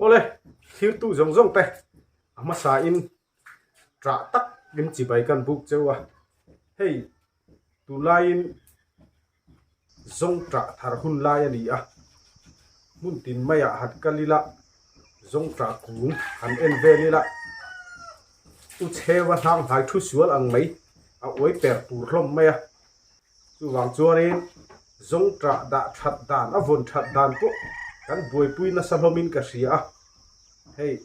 Ole, thil tu zong zong te. Ama sa in tra tak gin chi bai kan buk chewa. Hey, tu lain zong tra thar hun lai ani a. Mun tin maya hat kalila zong tra kung han en velila. Tu chewa thang hai thu sual ang mai a oi per tur hlom maya. Tu wang chuanin zong tra da that dan a von that dan po kan boi pui na salomin ka sia. Hey,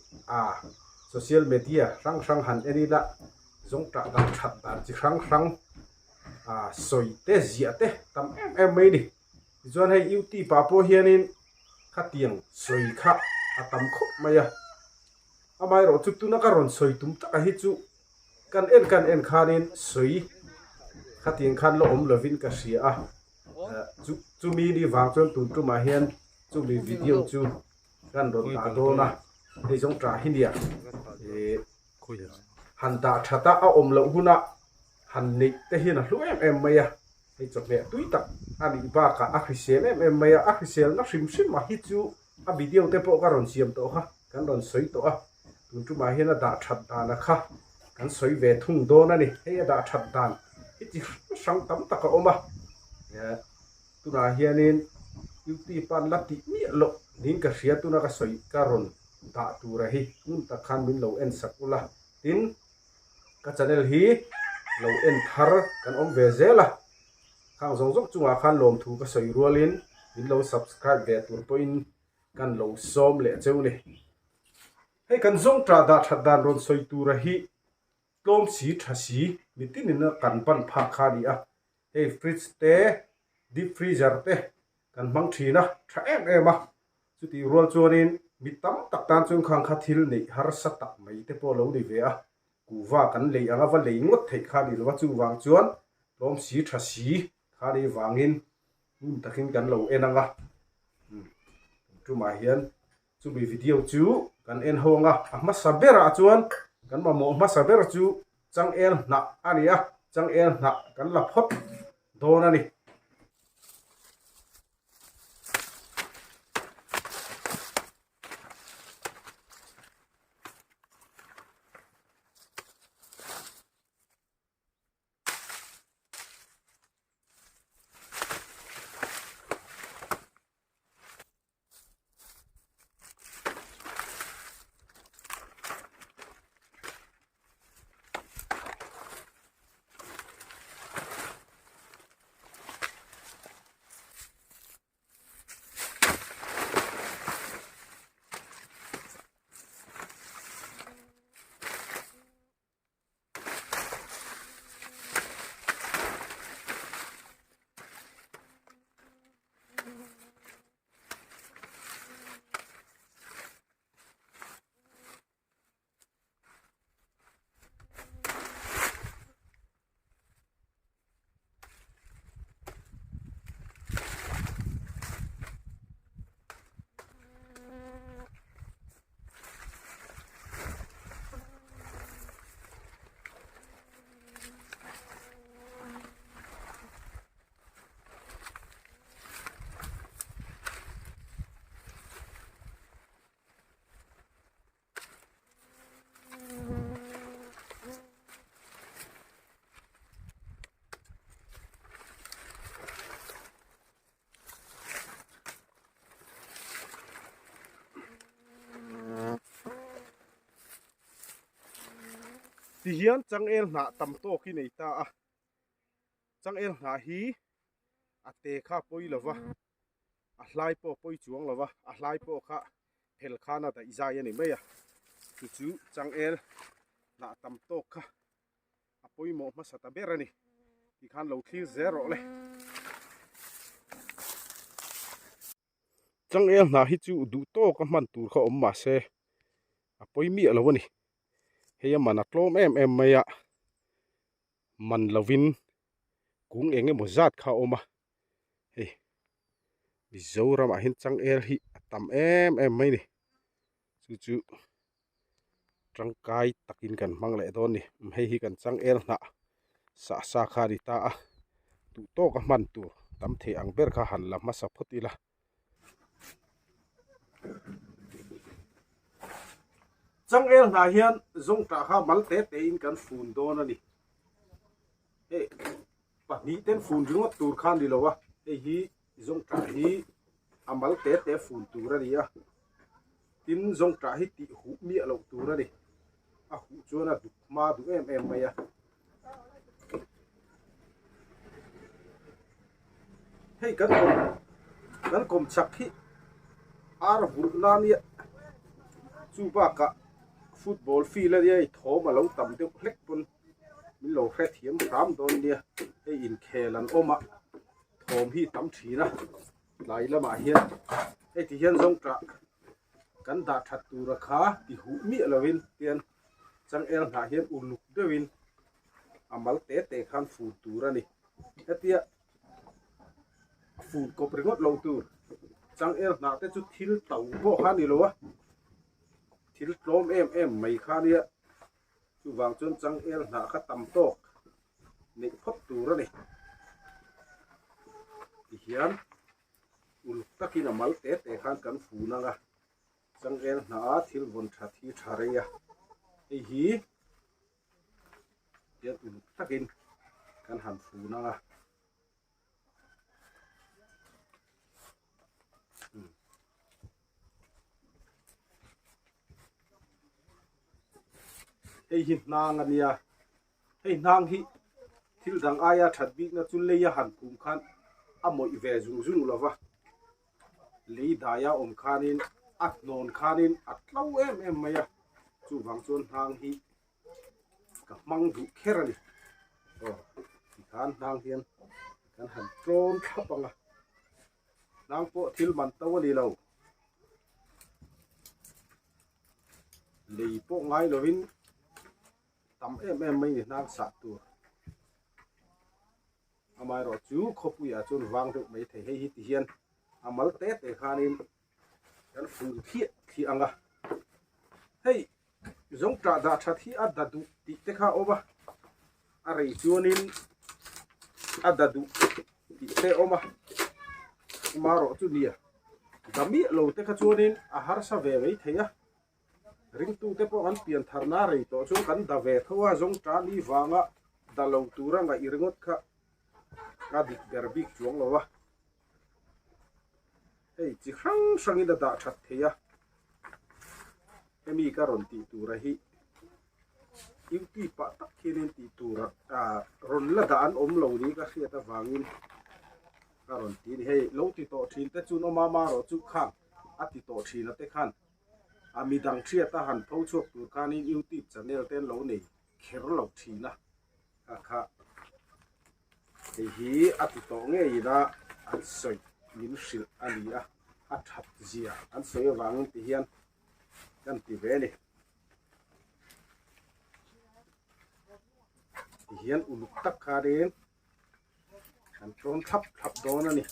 social media rang rang han enila zong tra da that dan chi rang rang soi te zia te tam em mai ni. Chuan hey yuti pa po hianin khatiang soi kha atam khop maya. Amai ro chu tu na ka ron soi tum ta hi chu kan en khanin soi khatiang khan lo om lovin ka sia chu mi ni wang chon tu tu ma hian chu mi video chu kan ron ta do na ei jong tra hindia han da thata a om lo huna han ni te hin a hlu em maya ei chok me tui tak ani ba ka a khrisel em maya a khrisel na sim ma hi chu a video te po ka ron siam to ha kan ron soi to a tu ma hian a da that da na kha kan soi ve thung do na ni ei da that dan hi chi sang tam tak a oma tu na hianin yuti pan lati mi lo nin ka ria tu na ka soi ka ron da tu ra hi mun ta khan min lo en sakula tin ka channel hi lo en thar kan om ve zela khang zong zong chunga khan lom thu ka soi rualin min lo subscribe ve tur point kan lo som le cheu ni hei kan zong tra da that dan ron soi tu ra hi tlom si thasi mitin in kan pan pha kha ni a hei fridge te deep freezer te kan mang thina tha em a chuti rual chuanin mi tam tak tan chung khang kha thil nei har sa tak mai te po lo ni ve a kuwa kan lei anga wa lei ngot thei kha ni lo chu wang chuan tlom si thasi kha ni wangin takin kan lo enanga tu ma hian chu bi video chu kan en honga ma sabera chuan kan ma mo ma sabera chu chang el na ania chang el na kan la phot don ani ti hian chang el na tam to ki nei ta a chang el na hi ate kha poi lova a hlai po poi chuang lova a hlai po kha hel khana da izai ani meya chu chang el na tam to kha a poi mo ma sata berani ki khan lo thli zero le chang el na hi chu du to ka man tur kha om ma se a poi mi alawani heya mana tlom em maya man lovin kung enge mo zat kha oma hey bi zoram a hin chang el hi atam em mai ni chu trangkai takin kan mangle don ni hei hi kan chang el na sa kha ri ta a tu to ka man tu tam the ang ber kha han la ma sa phutila จังเอลนาเฮียนจงตาข้ามัลเตเตอินกันฟูนโดนนี่เฮ้ปะนี้เต้นฟูนจึงว่าตูร์ขันดีแล้ววะเฮ้ยจงตาฮีอามัลเตเตฟูนตูระนี่อะตินจงตาฮีติหูมีอะไรตูระนี่อ่ะหูจวนอ่ะดูมาดูเอ็มไหมอะเฮ้ยกันกลมชักฮีอาร์บุนานี่จูบากะฟุตบอลฟีแล้วเนี่ยโถมาลงต่ำเดียวเล็กบนมีโลแค่เทียมสามโดนเดียไออินเคลันโอมะโถมพี่ต่ำฉีนะไหลละมาเฮียนไอที่เฮียนทรงตระกันดาถัดตูราคาที่หูมีละวินเตียนจังเอลหาเฮียนอุลุกเดวินอามัลเตเตขันฟูตูระนี่ไอเตียฟูก็ปริงดลงตูจังเอลหาเตจุดทิลเต่าโบขันนี่หรอวะทิลโลมไม่ข้าเนี่ยจูวางจนจังเอลหนาขัดตำโตกนี่พบตูระนี่ที่เฮียนอุลตะกินมัลเตเตขันกันฟูนังอะจังเอลหนาทิลบนทัดที่ทารียไอฮีเดี๋ยวอุลตะกินกันหันฟูนังอะไอ้หินนางอันเนี้ยไอ้นางที่ทิลดังอายาถัดบิ๊กนะจุลเลยหันภูมิขันอ่ะมวยเวจุงละวะลีดายาอมขานินอัดนอนขานินอัดเล่าไม่อะจูบังจนนางที่กับมังดุแค่นี้โอ้ที่ขานนางเฮียนกันหันโจรทับบังอะนางโปทิลมันตัวนี้เราลีโปง่ายเลยวินตำไม่นางสัตว์ตัวอามารอจูขบุยาจนวางเด็กไม่เทให้ฮิตเฮียนอามัลเตเตขานินกันฟูที่อังอะเฮ้ยจงตราดาชัดที่อัดดูติเตขาโอบะอะไรจวนินอัดดูติเตโอมามารอจูเนียดามีโลเตขาจวนินอาหารสเวไม่เทียริงตูเตปอันเปลี่ยนทานารีโตจงกันดาเวทว่าจงจานีวางะดาลงตูรังะอิริงดค่ะกาดิกเดอร์บิกจวงละวะเฮ้ยจิครั้งสังอิดาชัดเทียมีการันตีตูระฮีอิวตีปะตักคินินตีตูระรอนละดานอมเหล่านี้ก็เสียตะวางินการันตีนี่เฮ้ยโลติโตทีนแต่จุนอมามารอจุขังอติโตทีนเตขันอามีดังเชียตาหันเผาชกตัวการนี้ยูติจะเนลเต้นเหล่านี้เขรเหล่าทีนะค่ะไอ้ฮีอติโตเงี้ยนะอันสวยมินสิลอันนี้อัดหัดเจียอันสวยวางที่เฮียนกันที่เวนี่ที่เฮียนอุลุกตักคาเรนอันโจนทับโดนนี่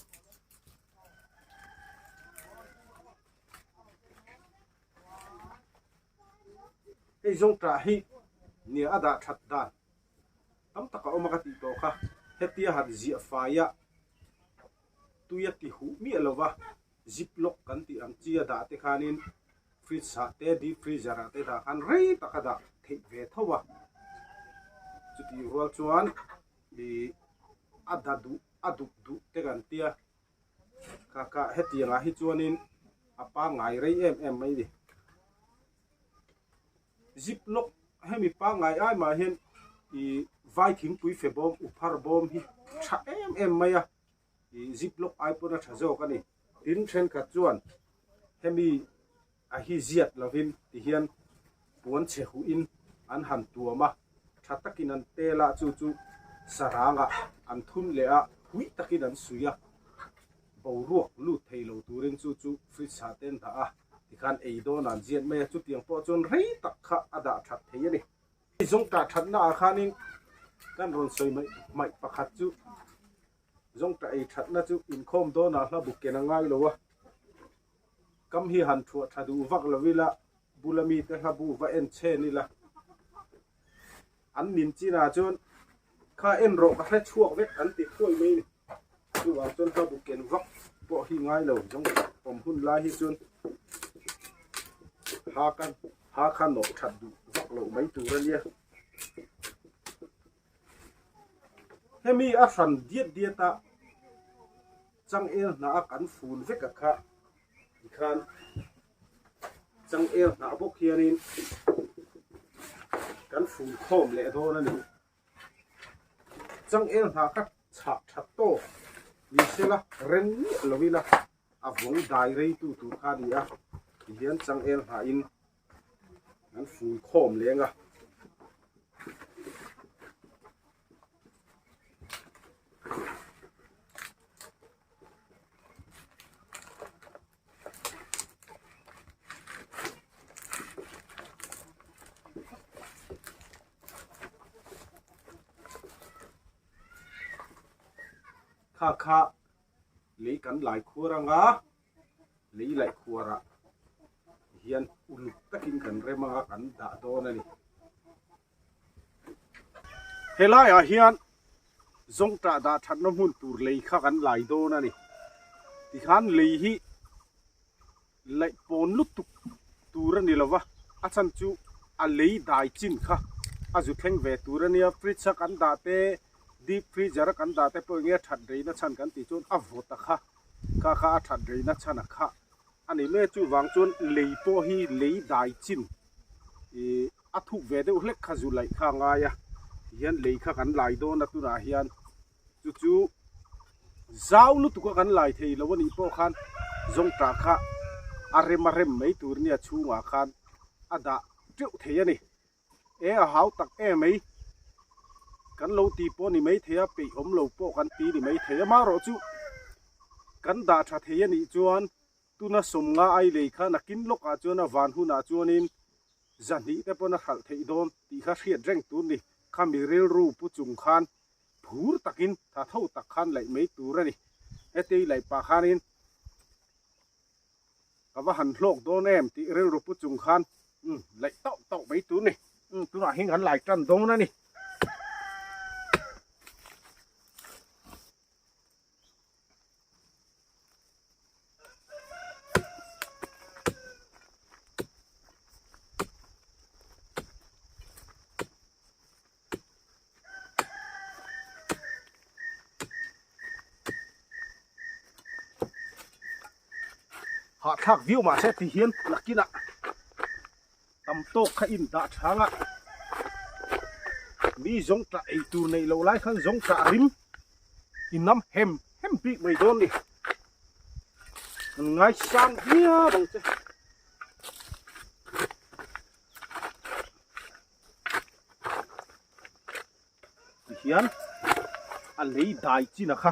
ไอ้จงตราฮีเนี่ยอาดาชัดดานตั้มตะกอมากติโตค่ะเฮตียหัดเจียฟ้ายะตุยติหูมีอะไรวะซิปล็อกกันที่อันเจียดาเตคานินฟรีซาเตดีฟรีซาร์เตดาคันเรย์ตะกดาเทเวทวะจุดที่รัวชวนดีอัดดูเตกันเตียกะเฮตียงาฮิจวนินอาปางไงเรย์ไม่ดิซิปล็อกให้มีปางไงไอ้มาเห็นอีไวคิงปุยเฟบอมอุปาร์บอมฮิชะไม่อะซิปล็อกไอปนัดเจ้ากันนี่ดินเชนกัดจวนเฮมีอาฮิเซียดลาวินที่เฮียนปวนเชหูอินอันหันตัวมาชัดตะกินันเตละจู่สรางะอันทุนเละหุยตะกินันสุยะบาวรวกลูดเทโลตูรินจู่ฟริชาเตนท่าที่การเอโดนันเจียนไม่จุดเตียงปอจนเรย์ตักขะอดาชัดเทียนี่จงตัดชัดหน้าขานิงกันรอนสวยไม่ประคัดจู่จงแต่ไอ้ชัดน่าจะอินคอมโดนนะบุกเกนังไงเลยวะกำฮีหันทัวทัดูวักละวิละบุลมีแต่ละบูว่าเอ็นเชนี่ละอันนินจีน่าจนข้าเอ็นโรก็แค่ช่วงเวทอันติดช่วยไม่ดูว่าจนละบุกเกนวักพอฮีง่ายเลยจงผมหุ่นลายฮิจนหากัน หาคันโนทัดดูวักโลไม่ตูระเนี่ยให้มีอาสันเดียตาจังเอลนากันฟูนเวกค่ะอีกคันจังเอลนาบกเฮียนินกันฟูนโคมเละโดนั่นนี่จังเอลนาก็ชัดโตวิเศษละเรนนี่ลวิละอาวงได้เรย์ตูคาดีอ่ะเฮียนจังเอลนาอินกันฟูนโคมเลี้ยงอ่ะข้าลีกันหลายครัวรังอ่ะลีหลายครัวระเฮียนอุลุตะกินกันเรมังกันด่าโดนนี่เฮลัยเฮียนจงตราด่าทันน้ำหุ่นตูลีข้ากันหลายโดนนี่ที่ขันลีฮีไหลปนลุตุตูรนี่ละวะอาจารย์จูอันลีได้จินค่ะอาจุแข่งเวตูรนี่ฟริชกันด่าเตดีฟรีจาร์กันดาเตปเงี้ยทัดเรนัชันกันติจนอวตะค่ะข้าทัดเรนัชันค่ะอันนี้เมื่อจู่วางจนเลยโปฮีเลยได้จินอัทุเวเดอุเล็กขจุไลข้างายะยันเลยข้ากันไหลโดนตุนาเฮียนจู่เจ้าลุตุกันไหลเทแล้ววันนี้พวกขันจงตราค่ะอาเรมาเรมไม่ตัวเนี่ยชูงาขันอาดาจุเทียนี่หาวตักไม่กันโลตีปอนี่ไม่เทียปีอมโลปอกันตีนี่ไม่เทียมารอจูกันดาชาเทียนี่จวนตุน่าสมงาไอเลยค่ะนักกินลูกอาจวนวันหุนาจวนินจันนี่แต่ปอนักขัลเทียดอนตีข้าเชียดแรงตุนี่ข้ามีเรื่องรูปุจุงขันผูรตักินถ้าเท่าตักขันไหลไม่ตัวนี่ตีไหลปากขันินกับว่าหันโลกโดนตีเรื่องรูปุจุงขันไหลเต่าไม่ตัวนี่ตัวน่ะเห็นกันไหลจันตรงนั่นนี่หาทักวิวมาเสตีเฮียนลักกินะตำโต๊ะข้าอินดาช้างอ่ะมีจงตะไอตูในโลไลขันจงตะริมอินน้ำเฮมปีกไม่โดนดิมันไงช่างเนี่ยบังเจเฮียนอันนี้ได้จีนะคะ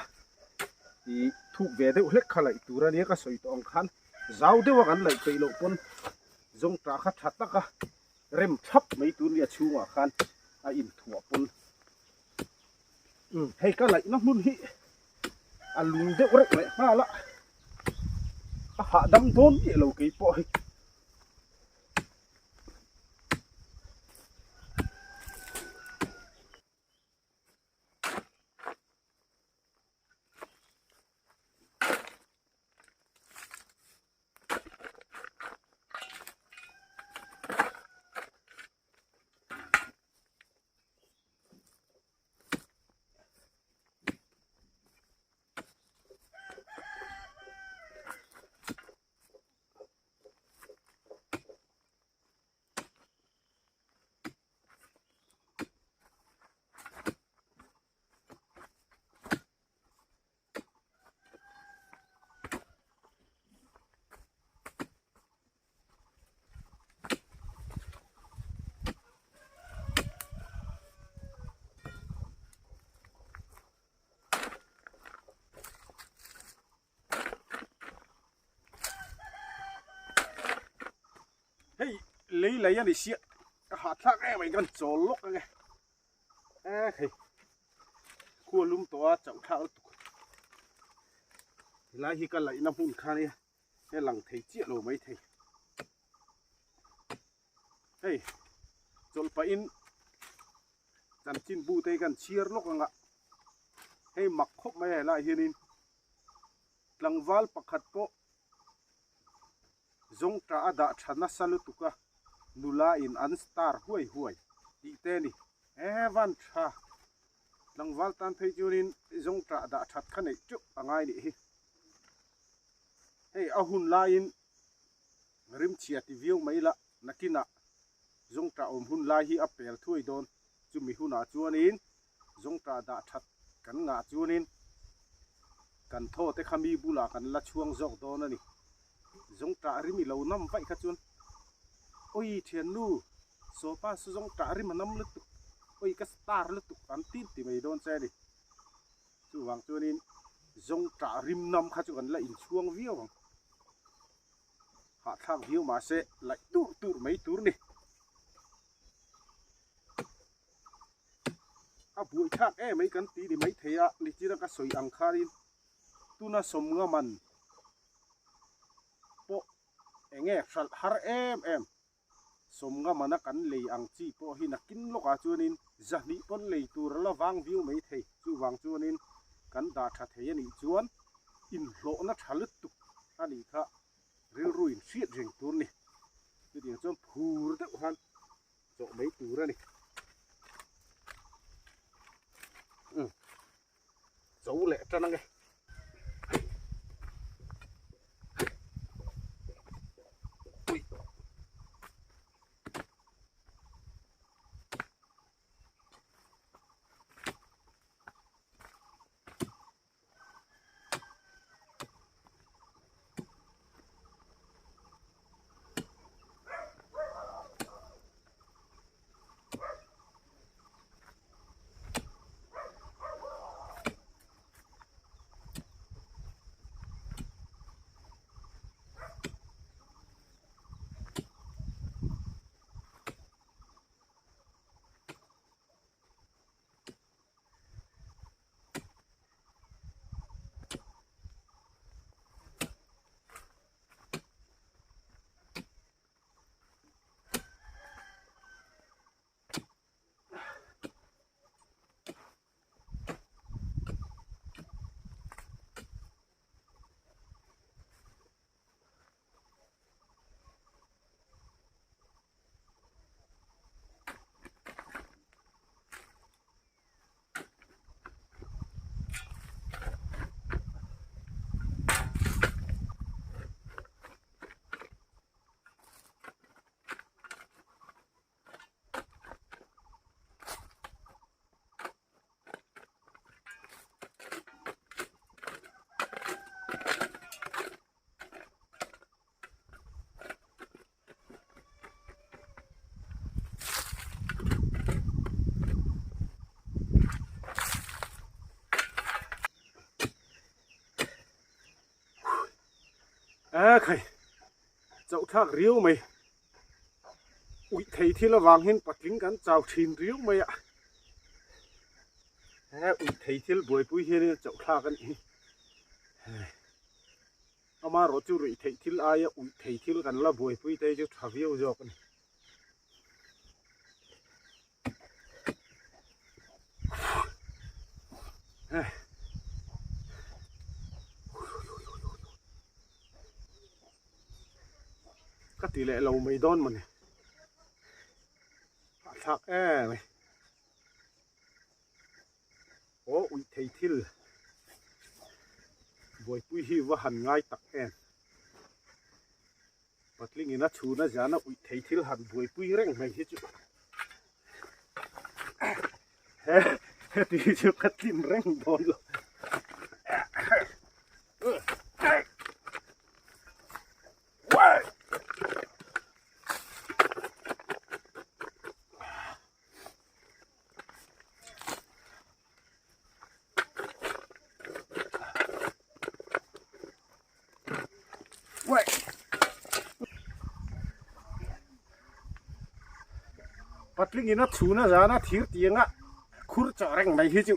ที่ทุกเวทีเล็กขลายตัวนี้ก็สวยตองขันเจ้าเดียวกันเลยไปโลปนจงตราขัดชัดตะกะเริ่มทับไม่ตัวนี้ชูงอ่ะขันอินถั่วปนให้ก็เลยน้ำมันฮีลุงเดียวเล็กเลยมาละหาดำโดนเยลกี่ปอยlấy lấy anh đi xịt hạt thác em mình cần trổ lốc cái này cua lum toa trọng thao lại hi cái lại năm hun khan đi cái lằng thấy chia rồi mấy thầy hey trộn phải in cần chín bu tây cần chia lốc anh ạ hey mặc khóc mấy lại hiền in lằng val pakhat po zong tra ada thana salu tuka nula in an star huai ti te ni evan tha langwal tan phei chunin zong tra da that khanei chu angai ni hi hei ahun la in rim chia ti view mai la nakina zong tra hun la hi apel thui don chumi huna chuanin zong tra da that kan nga chuanin kan tho te khami bula kan la chuang jok don ani zong tra rimi lo nam vai kha chuan oi thian nu so pa su zong tra rim nam lu tu oi ka star lu tu an tin ti mai don che ni chu wang chuanin zong tra rim nam kha chu kan la in chuang viau wang ha thang viu ma se lai tu mai tur ni a bui thak mai kan ti di mai theya ni chira ka soi ang kharin tuna somnga man po enge sal har em somnga mana kan lei ang chi po hi na kin loka chuanin zahni pon lei tur la wang viu mai thei chu wang chuanin kan da tha thei ani chuan in hlo na thalut tu ani kha ril ruin siat reng tur ni ti ding chom phur te han chok mai tur ani dấu lệ cho nó nghe khai chậu thác riu mày ui thầy thì là vàng hin bật lính cắn chào thìn riu mày ạ ui thầy thì là buổi buổi hin chậu thác anh ama rồi chú rồi thầy thì là ai ui thầy thì là cắn là buổi buổi đây chú thà viêu giọt anh cái tỷ lệ lầu mấy đòn mà này thạc mày ô ui thầy thil buổi buổi hi và hẳn ngay tắc bật linh nó chú nó giá nó ui thầy thil hẳn buổi buổi reng mày hết chứ thì chưa cắt tim reng đòn rồi bắt linh nó chú nó giá nó thiếu tiếng á khur cho reng mày hết chịu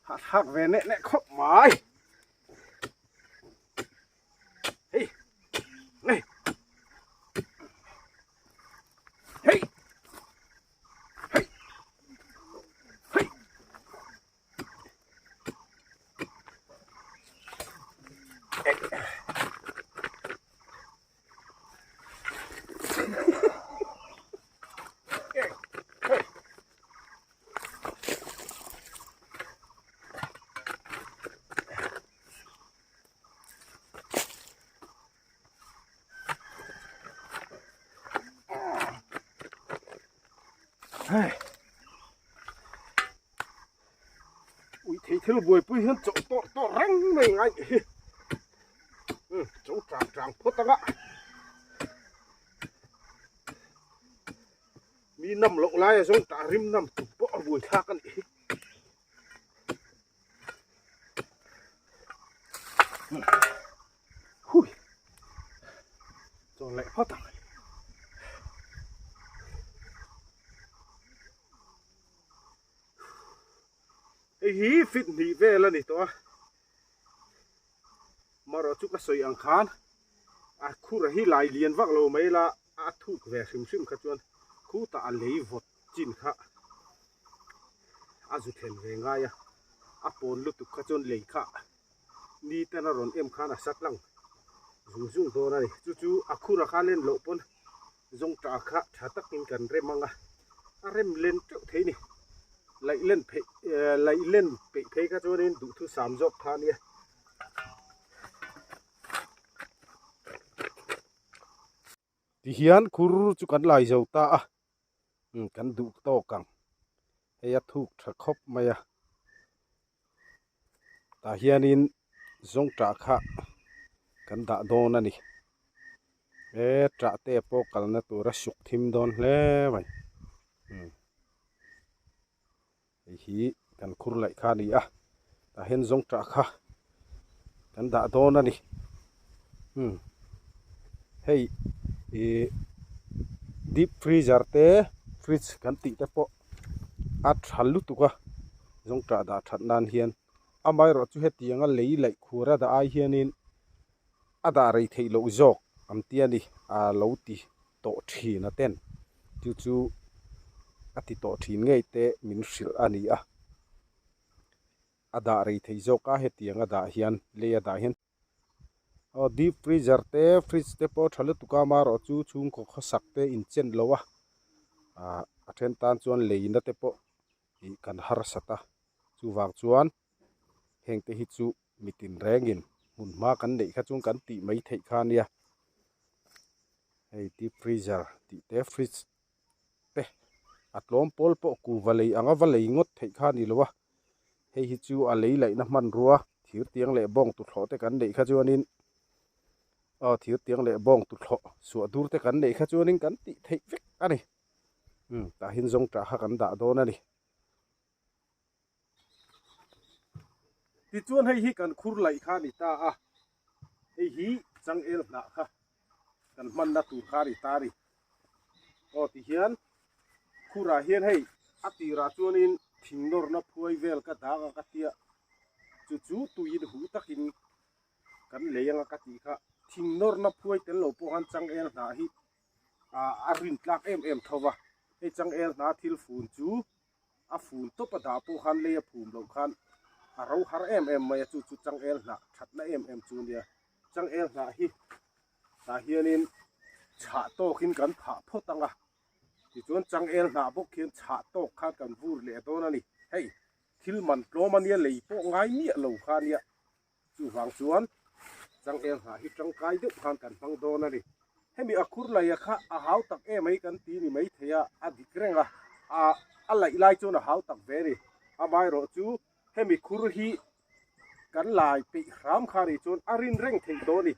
hạt hạt về nè nè khóc mày hey này hey hey hey ฮ้ยอุ้ยเที่ยวบวยปุ้ยเห็นโจโตรังไม่ไงโจจางพุทธะมีน้ำลงไหลสงตาริมน้ำตุบปะบวยท่ากันหุยโจเละพุทธะไอ้หีฟิตหีเวลนี่ตัวมารอจุกสวยอังคารคู่ระหีหลายเลียนวักโลไม่ละทุกเวชิมขจวนคู่ตาเลยวดจินค่ะจุดเห็นเวงายปนลุตุขจวนเลยค่ะนี่แต่นรอนขานะสักลังจุงตัวนั่นจู่คู่ระคาเล่นโลปนจงตาค่ะชาตักกินกันเรมังเริ่มเล่นเจ้าเทนี่ไล่เล่นเพก็จะเล่นดูทุก3 จบท่านี้ที่เฮียนคูรุจุกันไล่เจ้าตากันดูโตกังเฮียถูกทะคบมาตาเฮียนินจงจักกันด่าโดนนี่จักเตะปกกันนะตัวรัสุกทิมโดนเลยไหมฮีกันคูรุไล่ข้านี่ตาเห็นจงจักกันด่าโดนนี่เฮ้ยdeep freezer te fridge kan ti te po thalu tuka jong tra da that nan hian amai ro chu hetianga lei lai khura da ai hianin ada rei thei lo jok am tiani lo ti to thi na ten chu ati to thin ngei te min sil ani ada rei thei jok hetianga da hian le da hian deep freezer te fridge te po thalu tuka ma ro chu chung ko khasak te in chen lowa athen tan chuan leina te po I kan har sata chu wang chuan heng te hi chu mitin rengin mun ma kan nei kha chung kan ti mai thei kha nia hei deep freezer ti te fridge te atlom pol po ku valei anga valei ngot thei kha ni lowa hei hi chu a lei lai na man ruwa thir tiang le bong tu thlo te kan nei kha chuanin thiếu tiếng lệ bong tụt họ sủa dur te kan nei kha chuanin kan ti thei vek ani ta hin jong tra kha kan da don ani ti chuan hei hi kan khur lai kha ni ta hei hi chang el na kha kan man na tu kha ri ta ri ti hian khura hian hei ati ra chuanin thingnor na phuai vel ka da ka tia chu tuin hu takin kan leianga ka ti kha thingnor na phuai tel lo po han chang el na hi rin tlak em thowa ei chang el na thil fun chu fun to pa da po han le phum lo khan ro har mai chu chang el na that na chu nia chang el na hi ta hianin cha to khin kan pha photanga ti chuan chang el na bok khin cha to kha kan vur le to na ni hei thil man tlo mania lei po ngai mi lo kha nia chu wang chuan chang el ha hi chang kai de phan kan phang do na ni hemi akhur lai kha hau tak mai kan ti ni mai theya dikrenga lai chu na hau tak ve ni mai ro chu hemi khur hi kan lai pe ram kha ri chun arin reng thei do ni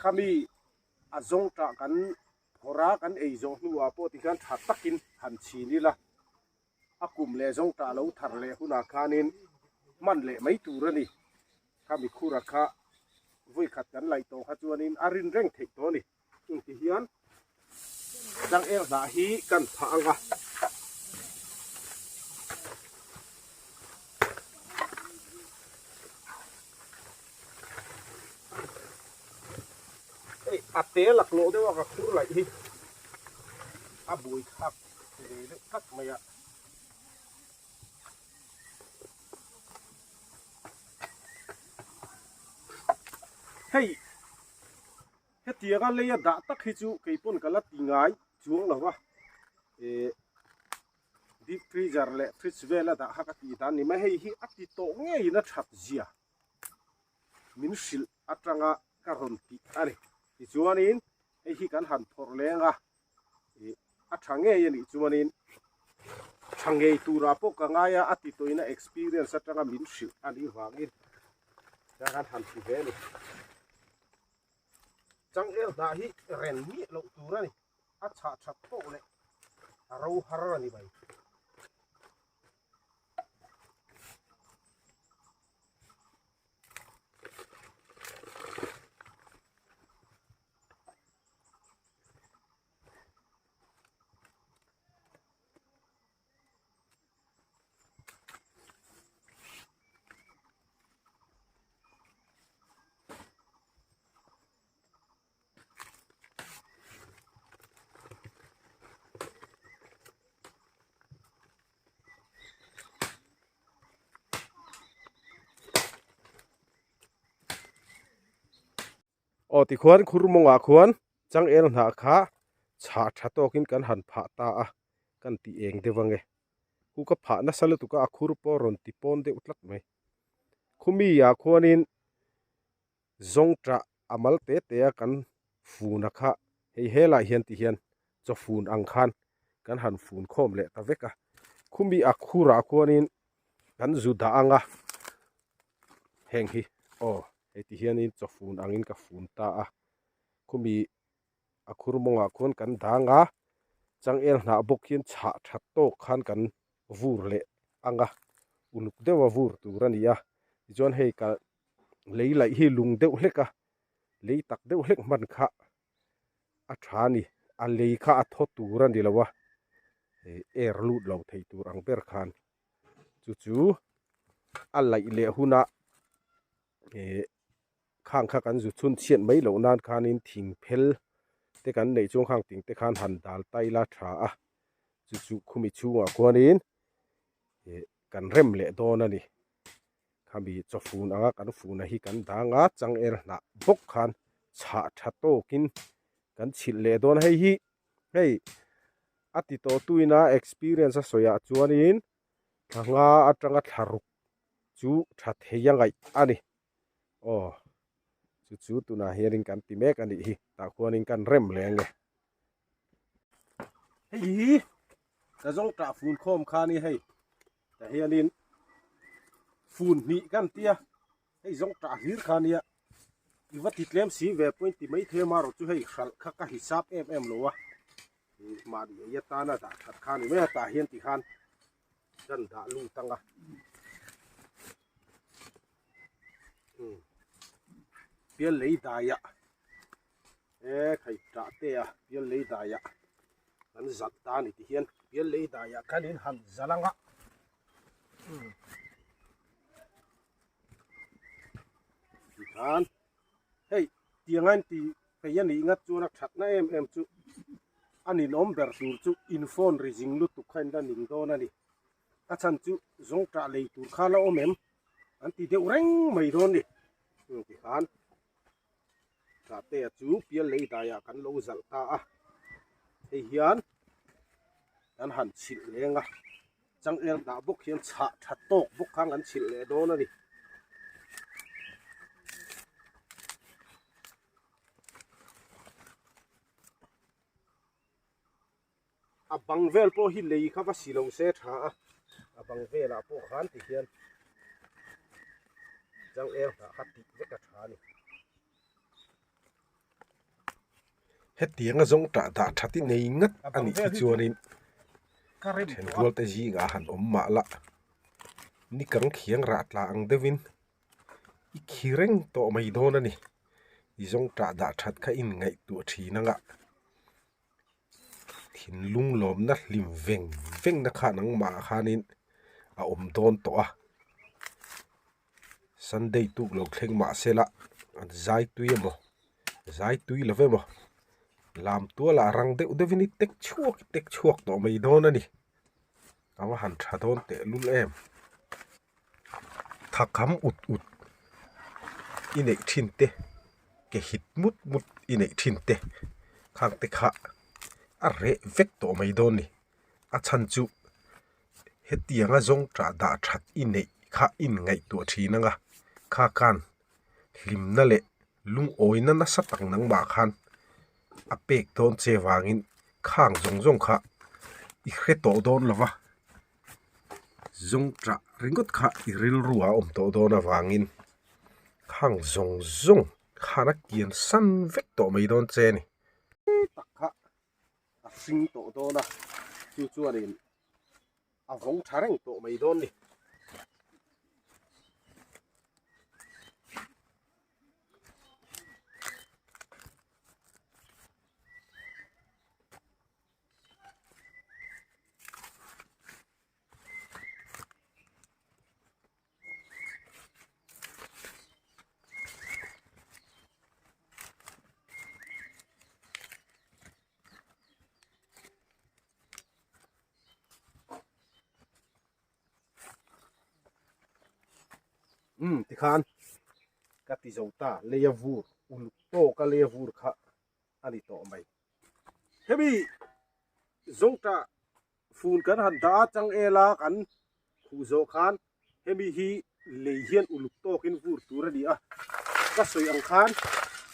khami azong ta kan phora kan ei jong nuwa po ti kan that takin han chi ni la akum le jong ta lo thar le huna khanin man le mai tu ra ni khami khura kha vui khat kan lai to kha chuanin arin reng thei to ni ti hian chang el da hi kan pha anga ate lak lo de wa ka khur lai hi bui khak le khak maya hei hetia ga le ya da tak hi chu keipon kala tingai chuang lawa deep freezer le fridge vela da ha ka ti dan ni ma hei hi ati to nge ina that zia min sil atanga ka ron ti ari ti chuanin hei hi kan han thor lenga athange yani chuanin changei tura po ka ngaya ati toina experience atanga min shi ani wangin jangan han si veli chang el da hi ren mi lo tura ni a cha cha to le aro har ni bai o ti khuan khurmonga khuan chang el na kha cha tha to kin kan han pha ta a kan ti eng de wange hu ka pha na sal tu ka akhur po ron ti pon de utlak mai khumi ya khuanin zong tra amal te te kan fu na kha hei hela hian ti hian cho fun ang khan kan han fun khom le ta veka khumi akhura khuanin kan zu da anga heng hi o ti hian in cho fun angin ka fun ta a khumi akhur monga khon kan danga chang el na bok hian cha that to khan kan vur le anga uluk dewa vur turania jon hei ka lei lai hi lung deuh hleka lei tak deuh hlek man kha a thani a lei kha a tho turani lawa er lut lo thei tur ang ber khan chu a lai le huna khang kha kan zu chun chian mai lo nan khanin thing phel te kan nei chung khang ting te khan han dal tai la tha a chu khumi chunga khuanin kan rem le don ani khami cho fun anga kan fun a hi kan danga chang er na bok khan cha tha to kin kan chil le don hei ati to tuina experience a soya chuanin thanga atanga tharuk chu tha theyangai ani chu tuna hiarin kan ti mek ani hi ta khuanin kan rem lenge hei ka zong ta fun khom khani hei ta hianin fun ni kan tia hei zong ta hir khania iwati tlem si ve point ti mai the maro chu hei khal kha ka hisap em lowa ma di ya ta na ta khat khani me ta hian ti khan dan da lu tanga pian lei da ya khai ta te a pian lei da ya kan zat ta ni ti hian pian lei da ya kanin han zalanga kan hei tiangan ti pe yan ni ngat chu nak that na em chu anin om ber tur chu in phone rijing lu tu khain da ning do na ni a chan chu zong tra lei tur khala om em an ti de reng mai don ni ti kan ta te chu pian lei da ya kan lo zal ta a hei hian an han chil lenga chang el da bok hian cha that tok bok khang an chil le do na ni a bangvel po hi lei kha va silo se tha a bangvela po khan ti hian chang el da khati veka tha ni hetianga zong ta da thati nei ngat ani ti chuanin then gol te ji ga han ma la ni kang khiang ra tla ang devin i khireng to mai don ani i zong ta da that kha in ngai tu thina nga thin lung lom na hlim veng na kha nang ma khanin a don to a sunday tu lo thleng ma sela zai tui love mo lam tua la rang de udevini tek chuak to mai don ani awa han tha don te lul em thakam ut inei thin te ke hit mut inei thin te khang te kha a re vek to mai don ni a chan chu hetianga zong tra da that inei kha in ngai tu thina nga kha kan hlim na le lung oina na satang nang ma khan apek don che wangin khang zong kha i khre to don lova zong tra ringot kha iril ruwa to do na wangin khang zong khana kian san vek to mai don che ni takha a sing to do na chu rin a vong thareng to mai don ni ti khan ka ti zota leyavur uluk to ka leyavur kha ani to mai hebi zongta phun kan han da chang ela kan khu zo khan hebi hi leihian uluk to kin vur tur ani a ka soi ang khan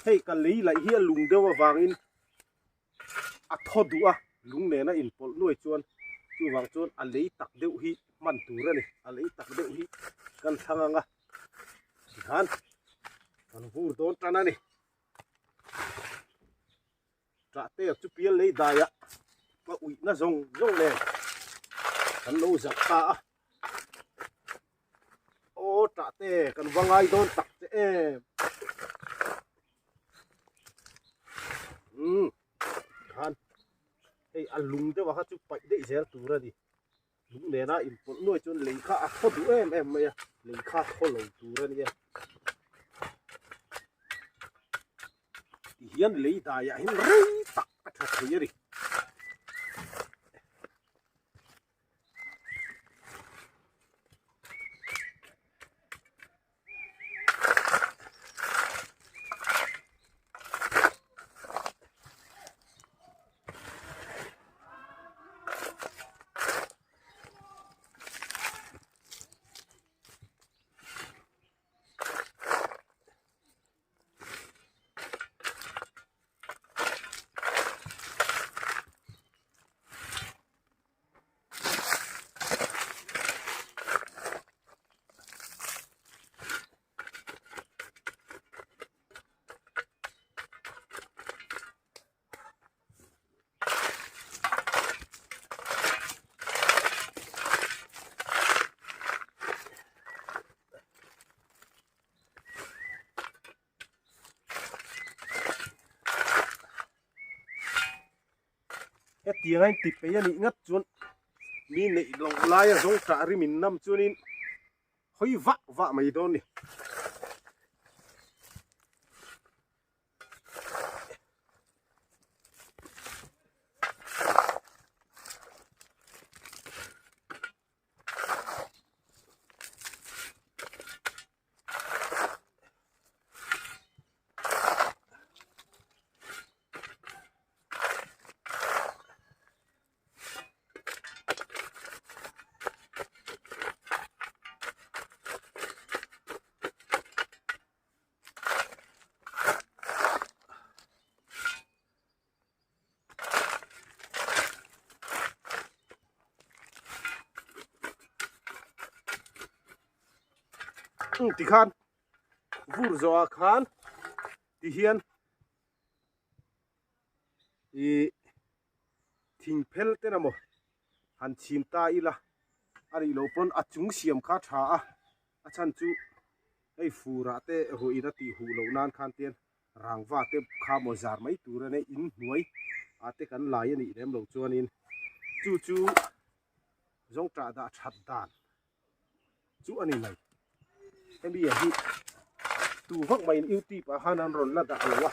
hei ka lei lai hi lung dewa wangin a thodu a lung ne na in pol nuai chuan chu wang chuan a lei tak deuh hi man tur ani a lei tak deuh hi kan thanganga han kan vur don tana ni tra te chu pial lei daya pa ui na zong le kan lo zak ta o tra te kan wangai don tak te han ei alung de wa chu pai de zel tura di lung ne na in pol noi chon lei kha a khodu em mai lei kha kholo tura ni hian lei da ya hin rei tak a tha thei ri tiếng anh tịp ấy nhỉ ngắt chuột mi nị lòng lai giống trả ri mình năm chuột in hơi vạ mày đôn nè ti khan vur zo khan ti hian i thing phel te namo han chim ta ila ari lo pon achung siam kha tha a chan chu ei fura te ho ina ti hu lo nan khan ten rangwa te kha mo zar mai tur ne in nuai ate kan lai ani rem lo chuan in chu zong ta da that dan chu ani mai em bi hi tu vak mai in uti pa hanan ron la da alwa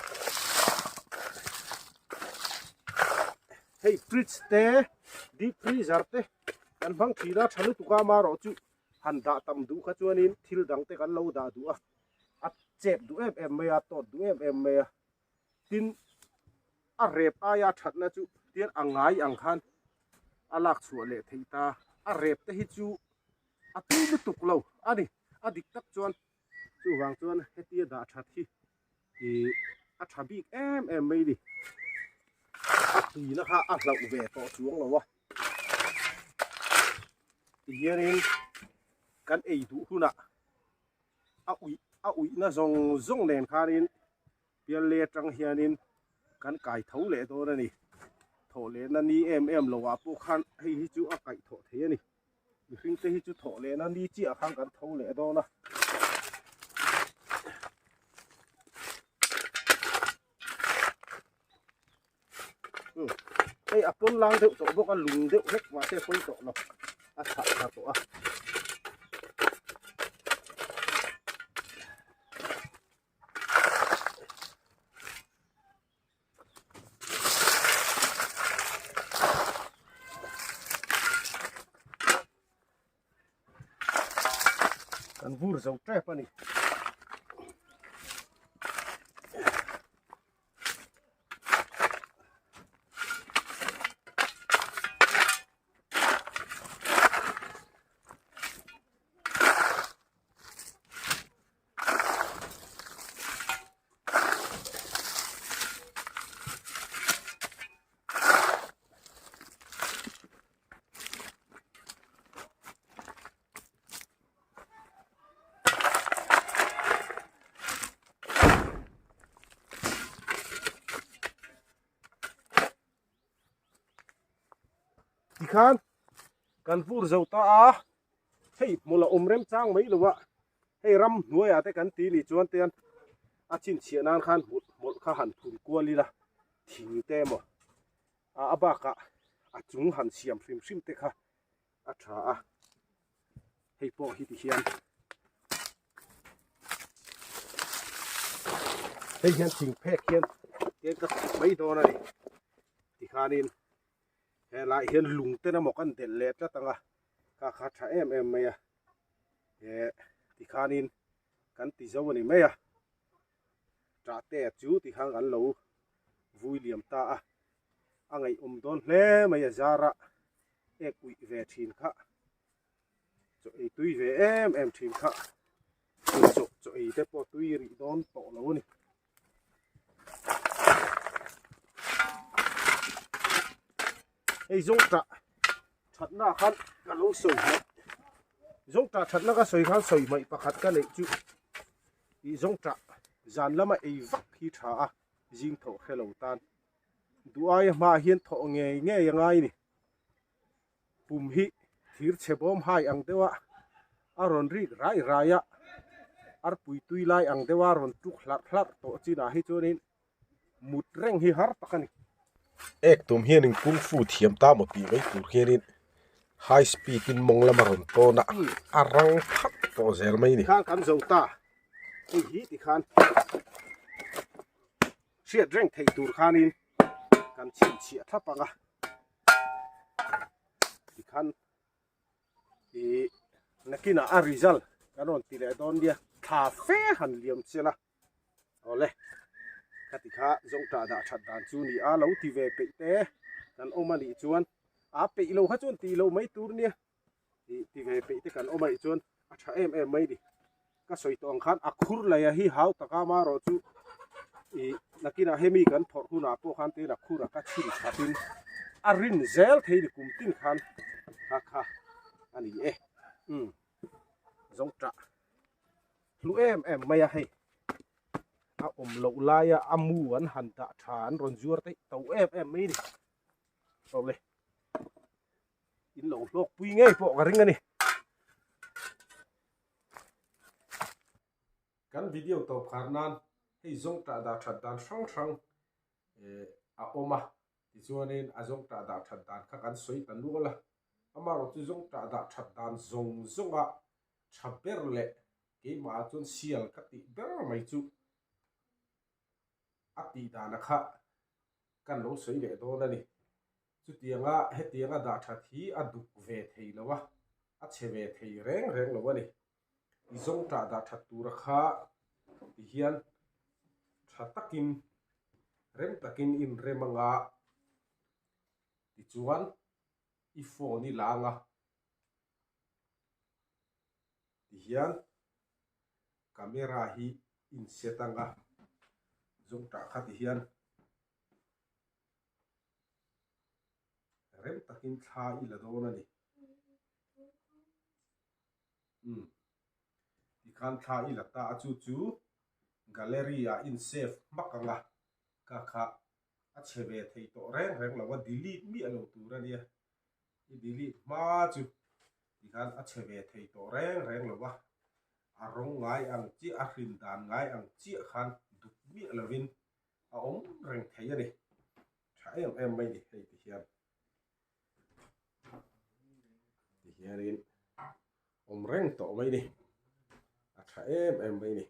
hey fridge te deep freezer te kan bang thira thanu tuka ma ro chu han da tam du kha chuan in thil dang te kan lo da du a chep du em me a tot du em me tin a rep a ya that na chu tian angai ang khan alak chu le theita a rep te hi chu a tu lu tuk lo ani adik tak chuan chu wang chuan hetia da that hi e a thabik em mai di a ti na kha a hlau ve to chuang lo wa hianin kan ei du huna a ui na zong nen khanin pial le tang hianin kan kai tho le do na ni tho le na ni em lo wa pu khan hei hi chu a kai tho the ni mi hring te hi chu tho le na ni chi a khang kan tho le do na ei apon lang deuh to bok a lung deuh hek ma se poi to lo a tha to a kan vur zo tre pa ni khan kan vur zo ta a hei mola rem chang mai lowa hei ram nuai ate kan ti ni chuan ten a chin chia nan khan mol kha han phun kwali la thing te mo a abaka a chung han siam hrim te kha a tha a hei po hi ti hian hei hian thing phek hian ten ka mai do na ni ti khanin he lai hian lung te na mo kan del le ta tanga ka kha tha em mai a he ti khanin kan ti zo ni mai a tra te chu ti khang an lo vui liam ta a angai don hle mai a zara e kui ve thin kha cho ei tui ve em thin kha cho ei te po tui ri don to lo ni ei zong ta that na khan ka lo soi zong ta that na ka soi khan soi mai pakhat ka nei chu i zong ta zan lama ei vak hi tha a jing tho khelo tan duai ma hian tho nge yangai ni pum hi thir chebom hai ang dewa aron ri raya ar pui tui lai ang dewa ron tuk hlar to china hi chunin mut reng hi har takani ek tum hianin kung fu thiam ta mo pi mai tur hianin high speed in monglam ron to na arang thak to zel mai ni khan kan zo ta ei hi ti khan sia drink thei tur khanin kan chi thapanga ti khan i nakina a result kanon ti le don dia tha fe han liam chela ole kati kha zong ta da that dan chu ni a lo ti ve pe te kan omani chuan a pe lo kha chuan ti lo mai tur nia ti ve pe te kan omai chuan a tha em mai di ka soi tong khan a khur la ya hi hau taka ma ro chu i nakina hemi kan thor huna po khan te na khura ka chiri thapin a rin zel thei ni kum tin khan kha ani zong ta lu em mai a hei a lo laya amu an han da than ron zuar te to em mai ni to le in lo lok pui ngai po ka ring ani kan video to pharnan hei zong ta da that dan sang a oma ti chuanin a zong ta da that dan kha kan soi tan lu la ama ro chu zong ta da that dan zonga chaper le ke ma chun sial ka ti ber mai chu ati dana kha kan lo soi le do na ni chu tianga he tianga da tha thi a duk ve thei lowa a che ve thei reng lowa ni i zong ta da tha tur kha ti hian tha takin rem takin in remanga ti chuan i phone ni langa ti hian camera hi in setanga zong ta kha ti hian rem takin tha i la do na ni ที่คันทาอีละตาจูgallery a in safe makanga ka kha a cheve thei to reng lawa delete mi alo tura nia I delete ma chuที่คันa cheve thei to reng lawa arong ngai ang chi a hrin dan ngai ang chi khan duk mi alovin a reng thei ani thai mai ni hei ti hian in reng to mai ni a tha mai ni